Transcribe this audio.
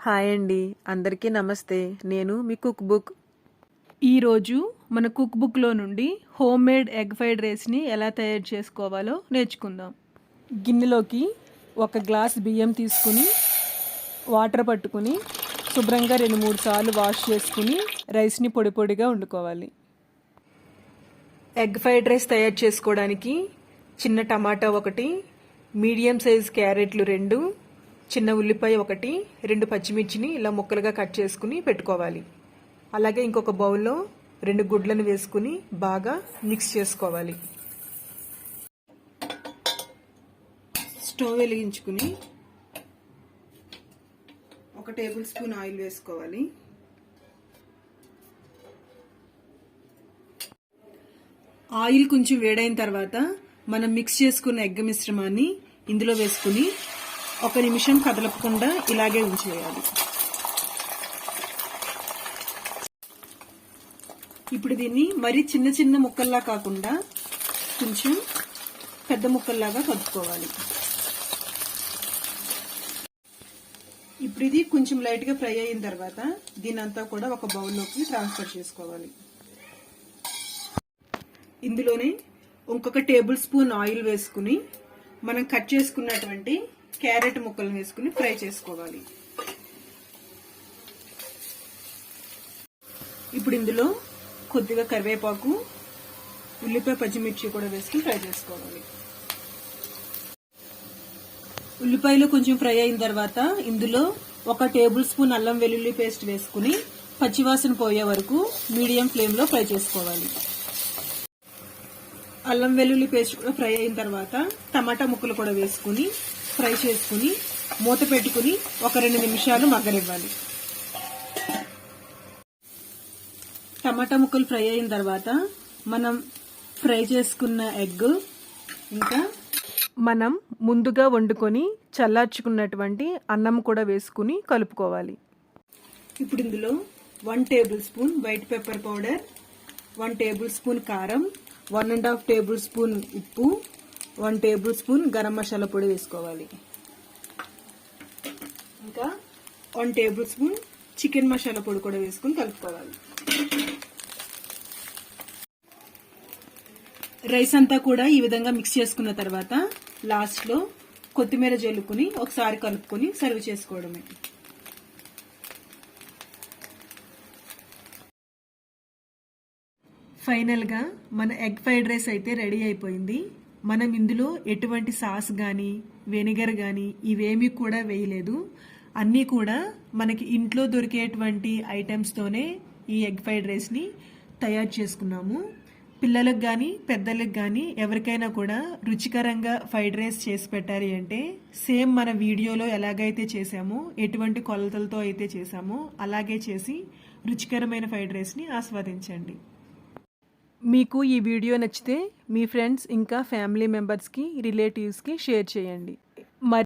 Hi అండి, అందరికీ నమస్తే. నేను మీ కుక్ బుక్. ఈరోజు మన కుక్ బుక్లో నుండి హోమ్ మేడ్ ఎగ్ ఫ్రైడ్ రైస్ని ఎలా తయారు చేసుకోవాలో నేర్చుకుందాం. గిన్నెలోకి 1 గ్లాస్ బియ్యం తీసుకుని వాటర్ పట్టుకుని శుభ్రంగా 2-3 సార్లు వాష్ చేసుకుని రైస్ని పొడి పొడిగా వండుకోవాలి. ఎగ్ ఫ్రైడ్ రైస్ తయారు చేసుకోవడానికి చిన్న టమాటా 1, మీడియం సైజ్ క్యారెట్లు 2, చిన్న ఉల్లిపాయ 1, 2 పచ్చిమిర్చిని ఇలా ముక్కలుగా కట్ చేసుకుని పెట్టుకోవాలి. అలాగే ఇంకొక బౌల్లో 2 గుడ్లను వేసుకుని బాగా మిక్స్ చేసుకోవాలి. స్టవ్ వెలిగించుకుని 1 టేబుల్ స్పూన్ ఆయిల్ వేసుకోవాలి. ఆయిల్ కొంచెం వేడైన తర్వాత మనం మిక్స్ చేసుకున్న ఎగ్ మిశ్రమాన్ని ఇందులో వేసుకుని 1 నిమిషం కదలకుండా ఇలాగే ఉంచేయాలి. ఇప్పుడు దీన్ని మరీ చిన్న చిన్న ముక్కల్లా కాకుండా కొంచెం పెద్ద ముక్కల్లాగా కలుపుకోవాలి. ఇప్పుడు ఇది కొంచెం లైట్గా ఫ్రై అయిన తర్వాత దీని అంతా కూడా ఒక బౌల్లోకి ట్రాన్స్ఫర్ చేసుకోవాలి. ఇందులోనే ఇంకొక టేబుల్ స్పూన్ ఆయిల్ వేసుకుని మనం కట్ చేసుకున్నటువంటి క్యారెట్ ముక్కలను వేసుకుని ఫ్రై చేసుకోవాలి. ఇప్పుడు ఇందులో కొద్దిగా కరివేపాకు, ఉల్లిపాయ, పచ్చిమిర్చి కూడా వేసుకుని ఫ్రై చేసుకోవాలి. ఉల్లిపాయలు కొంచెం ఫ్రై అయిన తర్వాత ఇందులో 1 టేబుల్ స్పూన్ అల్లం వెల్లుల్లి పేస్ట్ వేసుకుని పచ్చివాసన పోయే వరకు మీడియం ఫ్లేమ్లో ఫ్రై చేసుకోవాలి. అల్లం వెల్లుల్లి పేస్ట్ కూడా ఫ్రై అయిన తర్వాత టమాటా ముక్కలు కూడా వేసుకుని ఫ్రై చేసుకుని మూత పెట్టుకుని 1-2 నిమిషాలు మగ్గనివ్వాలి. టమాటా ముక్కలు ఫ్రై అయిన తర్వాత మనం ఫ్రై చేసుకున్న ఎగ్ ఇంకా మనం ముందుగా వండుకొని చల్లార్చుకున్నటువంటి అన్నం కూడా వేసుకుని కలుపుకోవాలి. ఇప్పుడు ఇందులో 1 table spoon white pepper powder, 1 table spoon కారం, 1.5 టేబుల్ స్పూన్ ఉప్పు, 1 టేబుల్ స్పూన్ గరం మసాలా పొడి వేసుకోవాలి. ఇంకా 1 టేబుల్ స్పూన్ చికెన్ మసాలా పొడి కూడా వేసుకుని కలుపుకోవాలి. రైస్ అంతా కూడా ఈ విధంగా మిక్స్ చేసుకున్న తర్వాత లాస్ట్లో కొత్తిమీర జల్లుకుని ఒకసారి కలుపుకొని సర్వ్ చేసుకోవడమే. ఫైనల్గా మన ఎగ్ ఫ్రైడ్ రైస్ అయితే రెడీ అయిపోయింది. మనం ఇందులో ఎటువంటి సాస్ కానీ వెనిగర్ కానీ ఇవేమీ కూడా వేయలేదు. అన్నీ కూడా మనకి ఇంట్లో దొరికేటువంటి ఐటమ్స్తోనే ఈ ఎగ్ ఫ్రైడ్ రైస్ని తయారు చేసుకున్నాము. పిల్లలకు కానీ పెద్దలకు కానీ ఎవరికైనా కూడా రుచికరంగా ఫ్రైడ్ రైస్ చేసి పెట్టాలి అంటే సేమ్ మన వీడియోలో ఎలాగైతే చేసామో, ఎటువంటి కొలతలతో అయితే చేసామో అలాగే చేసి రుచికరమైన ఫ్రైడ్ రైస్ని ఆస్వాదించండి. మీకు ఈ వీడియో నచ్చితే మీ ఫ్రెండ్స్ ఇంకా ఫ్యామిలీ మెంబర్స్కి, రిలేటివ్స్కి షేర్ చేయండి.